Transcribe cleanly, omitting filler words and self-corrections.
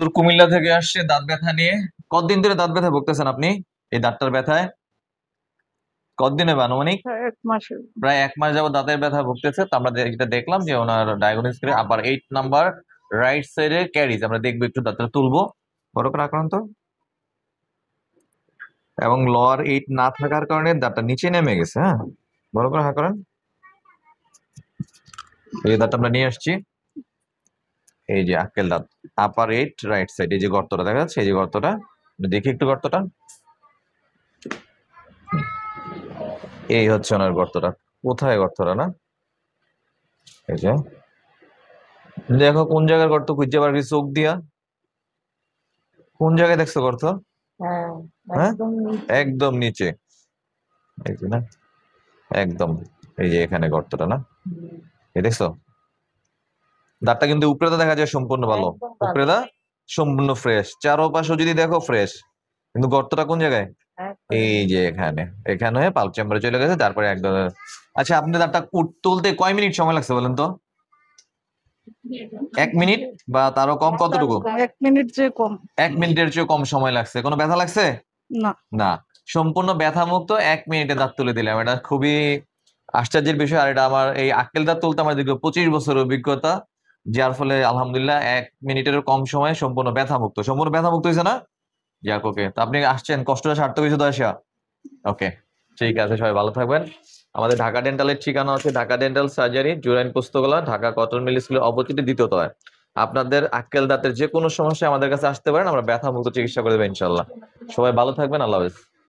তোর কুমিল্লা থেকে আসছে দাঁত ব্যথা নিয়ে। কতদিন ধরে দাঁত ব্যথা ভুগতেছেন আপনি? এই দাঁতটার ব্যথায় কতদিন হবে আনুমানিক? 1 মাস। প্রায় 1 মাস যাবত দাঁতের ব্যথা ভুগতেছে। তো আমরা যেটা দেখলাম যে ওনার ডায়াগনোস করে আবার 8 নাম্বার রাইট সাইডে ক্যারিজ, আমরা দেখবো একটু দাঁতটা তুলবো। বড় করে আক্রান্ত এবং লোয়ার 8 না থাকার কারণে দাঁতটা নিচে নেমে গেছে। হ্যাঁ, বড় করে হা করেন। এই দাঁতটা আমরা নিয়ে আসছি, এই যে আক্কেল দাঁত, আপার 8 রাইট সাইড, এই যে গর্তটা দেখা যাচ্ছে, এই যে গর্তটা দেখি একটু গর্তটা, এই হচ্ছে ওনার গর্তটা। কোথায় গর্তটা? না, এই যে দেখো কোন জায়গার গর্ত খুঁজতে পারবি চোখ দিয়া? কোন জায়গায় দেখছো গর্ত? হ্যাঁ, হ্যাঁ, একদম নিচে। একদম নিচে, এই যে না, একদম এই যে এখানে গর্তটা, না এই দেখছো? দাঁতটা কিন্তু উপরেটা দেখা যায় সম্পূর্ণ ভালো, একদম ভালো। উপরেটা সম্পূর্ণ ফ্রেশ, চারোপাশে যদি দেখো ফ্রেশ, কিন্তু গর্তটা কোন জায়গায়? একদম এই যে এখানে, এখানে পাল্প চেম্বারে চলে গেছে, তারপরে একদম। আচ্ছা, আপনি দাঁতটা তুলতে কয় মিনিট সময় লাগছে বলেন তো? 1 মিনিট বা তারও কম? কতটুকু? 1 মিনিট যে কম। 1 মিনিটের চেয়ে কম সময় লাগছে? কোনো ব্যথা লাগছে? না। না, সম্পূর্ণ ব্যথা মুক্ত 1 মিনিটে দাঁত তুলে দিলাম। এটা খুবই আশ্চর্যের বিষয়। আর এটা আমার এই আক্কেল দাঁত তুলতে আমার দীর্ঘ 25 বছর অভিজ্ঞতা, যার ফলে আলহামদুলিল্লাহ 1 মিনিটেরও কম সময়ে সম্পূর্ণ ব্যথা মুক্ত, সম্পূর্ণ ব্যথা মুক্ত হয়েছে না? যাক, ওকে। তো আপনি আসছেন, কষ্টটা সার্থক হয়েছে তো আসা? ওকে, ঠিক আছে, সবাই ভালো থাকবেন। আমাদের ঢাকা ডেন্টালের ঠিকানা হচ্ছে Dhaka dental surgery, Jurain Postogola, Dhaka cotton mill স্কুলের অপোজিটে, দ্বিতীয় তলায়। আপনাদের আক্কেল দাঁতের যে কোনো সমস্যা আমাদের কাছে আসতে পারেন, আমরা ব্যথা মুক্ত চিকিৎসা করে দেবো ইনশাল্লাহ। সবাই ভালো থাকবেন, আল্লাহ হাফেজ।